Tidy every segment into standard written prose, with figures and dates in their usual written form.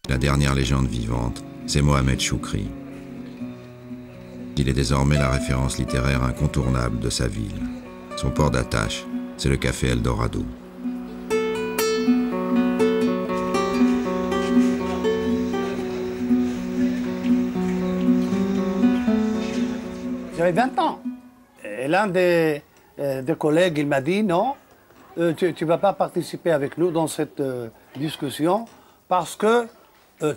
La dernière légende vivante, c'est Mohamed Choukri. Il est désormais la référence littéraire incontournable de sa ville. Son port d'attache, c'est le café Eldorado. J'avais 20 ans. Et l'un des collègues, il m'a dit, non, tu ne vas pas participer avec nous dans cette discussion parce que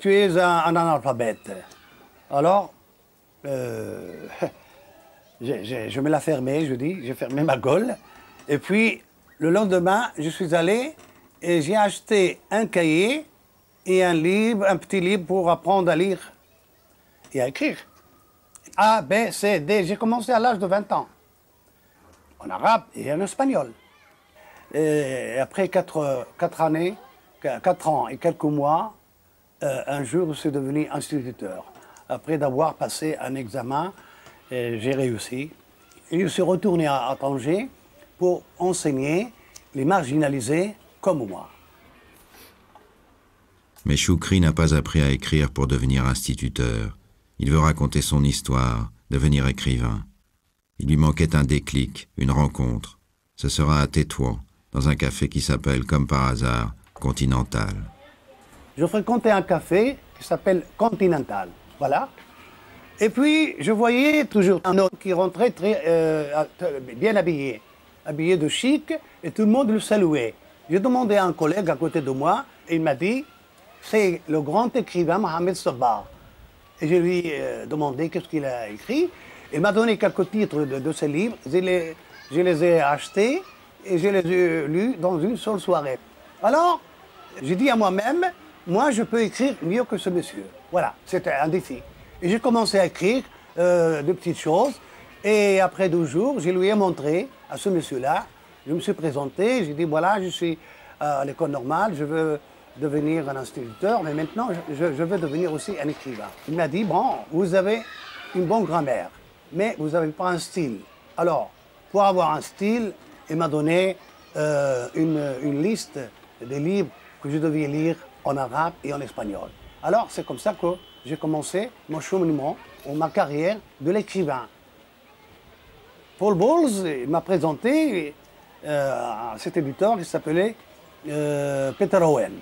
tu es un analphabète. Alors, je me l'ai fermé, j'ai fermé ma gueule. Et puis, le lendemain, je suis allé et j'ai acheté un cahier et un livre, un petit livre pour apprendre à lire et à écrire. A, B, C, D. J'ai commencé à l'âge de 20 ans, en arabe et en espagnol. Et après 4 ans et quelques mois, un jour, je suis devenu instituteur. Après d'avoir passé un examen, j'ai réussi. Et je suis retourné à Tanger pour enseigner les marginalisés comme moi. Mais Choukri n'a pas appris à écrire pour devenir instituteur. Il veut raconter son histoire, devenir écrivain. Il lui manquait un déclic, une rencontre. Ce sera à Tétouan, dans un café qui s'appelle, comme par hasard, Continental. Je fréquentais un café qui s'appelle Continental, voilà. Et puis, je voyais toujours un homme qui rentrait bien habillé, habillé de chic, et tout le monde le saluait. J'ai demandé à un collègue à côté de moi, et il m'a dit, c'est le grand écrivain Mohamed Sabah. Et je lui ai demandé qu'est-ce qu'il a écrit. Il m'a donné quelques titres de ses livres. Je les ai achetés et je les ai lus dans une seule soirée. Alors, j'ai dit à moi-même, moi, je peux écrire mieux que ce monsieur. Voilà, c'était un défi. Et j'ai commencé à écrire de petites choses. Et après 12 jours, je lui ai montré à ce monsieur-là. Je me suis présenté, j'ai dit, voilà, je suis à l'école normale, je veux devenir un instituteur, mais maintenant, je veux devenir aussi un écrivain. Il m'a dit, bon, vous avez une bonne grammaire, mais vous n'avez pas un style. Alors, pour avoir un style, il m'a donné une liste des livres que je devais lire en arabe et en espagnol. Alors, c'est comme ça que j'ai commencé mon cheminement, ou ma carrière de l'écrivain. Paul Bowles m'a présenté cet éditeur qui s'appelait Peter Owen.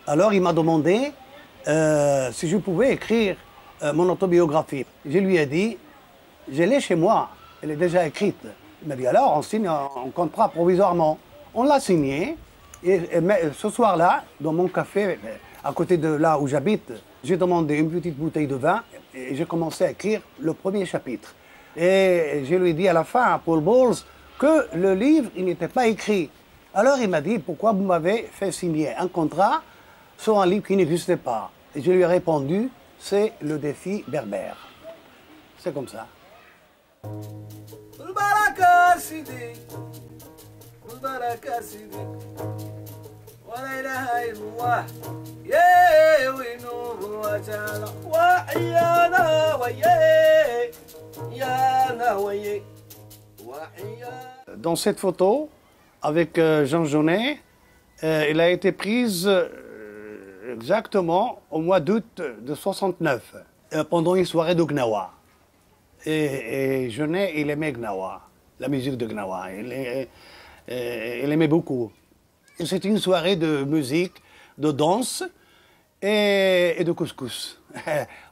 Alors, il m'a demandé si je pouvais écrire mon autobiographie. Je lui ai dit, je l'ai chez moi, elle est déjà écrite. Il m'a dit, alors, on signe un contrat provisoirement. On l'a signé, et ce soir-là, dans mon café, à côté de là où j'habite, j'ai demandé une petite bouteille de vin, et j'ai commencé à écrire le premier chapitre. Et je lui ai dit à la fin, à Paul Bowles, que le livre, il n'était pas écrit. Alors, il m'a dit, pourquoi vous m'avez fait signer un contrat sur un livre qui n'existait pas? Et je lui ai répondu, c'est le défi berbère. C'est comme ça. Dans cette photo, avec Jean Genet, elle a été prise exactement au mois d'août de 69, pendant une soirée de Gnawa. Et Genet, il aimait Gnawa, la musique de Gnawa. Il aimait beaucoup. C'était une soirée de musique, de danse et de couscous.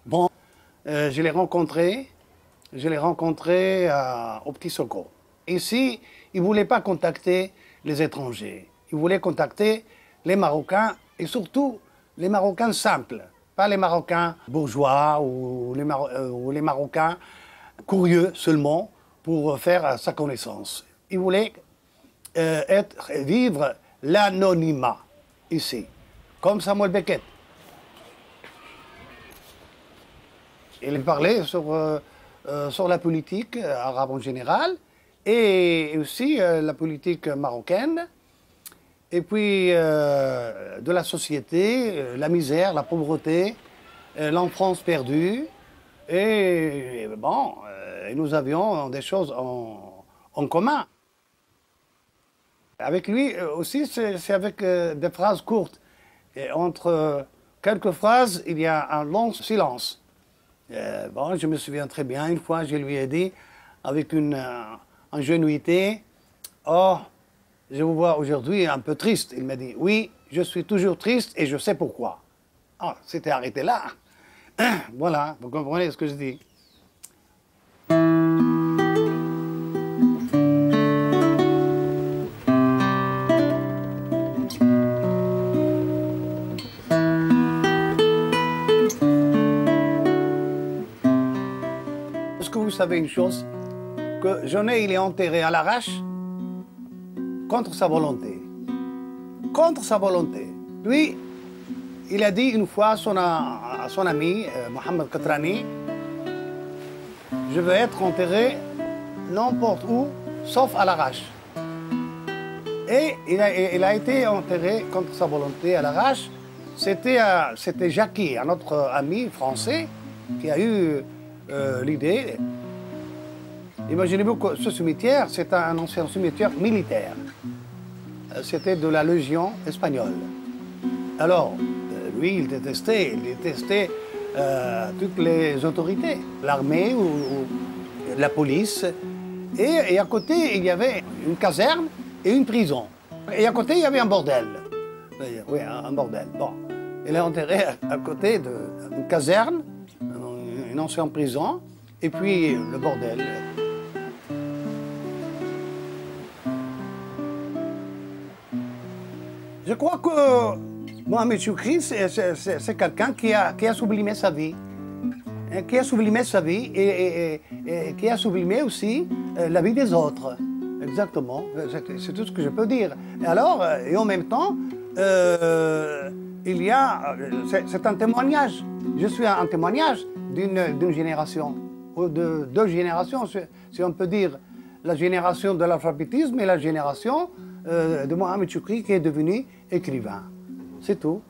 Bon, je l'ai rencontré au Petit Soko. Ici, il ne voulait pas contacter les étrangers. Il voulait contacter les Marocains et surtout les Marocains simples. Pas les Marocains bourgeois ou les Marocains curieux seulement pour faire sa connaissance. Il voulait vivre l'anonymat ici, comme Samuel Beckett. Il parlait sur la politique arabe en général et aussi la politique marocaine, et puis de la société, la misère, la pauvreté, l'enfance perdue. Et bon, nous avions des choses en commun. Avec lui aussi, c'est avec des phrases courtes. Et entre quelques phrases, il y a un long silence. Bon, je me souviens très bien, une fois, je lui ai dit, avec une ingénuité, « Oh, je vous vois aujourd'hui un peu triste. » Il m'a dit, « Oui, je suis toujours triste et je sais pourquoi. » Ah, c'était arrêté là. Voilà, vous comprenez ce que je dis. Est-ce que vous savez une chose? Que Genet, il est enterré à l'arrache contre sa volonté. Contre sa volonté. Lui, il a dit une fois à son ami, Mohamed Katrani, « Je veux être enterré n'importe où, sauf à l'arrache. » Et il a été enterré contre sa volonté à l'arrache. C'était Jackie, un autre ami français, qui a eu l'idée. Imaginez-vous que ce cimetière, c'est un ancien cimetière militaire. C'était de la Légion espagnole. Alors, lui, il détestait toutes les autorités, l'armée ou la police. Et à côté, il y avait une caserne et une prison. Et à côté, il y avait un bordel. Oui, un bordel. Bon. Il est enterré à côté d'une caserne, une ancienne prison, et puis le bordel. Je crois que Mohamed Choukri, c'est quelqu'un qui a sublimé sa vie. Qui a sublimé sa vie et qui a sublimé aussi la vie des autres. Exactement, c'est tout ce que je peux dire. Et alors, et en même temps, c'est un témoignage. Je suis un témoignage d'une génération, ou de deux générations, si on peut dire. La génération de l'alphabétisme et la génération de Mohamed Choukri qui est devenu écrivain. C'est tout.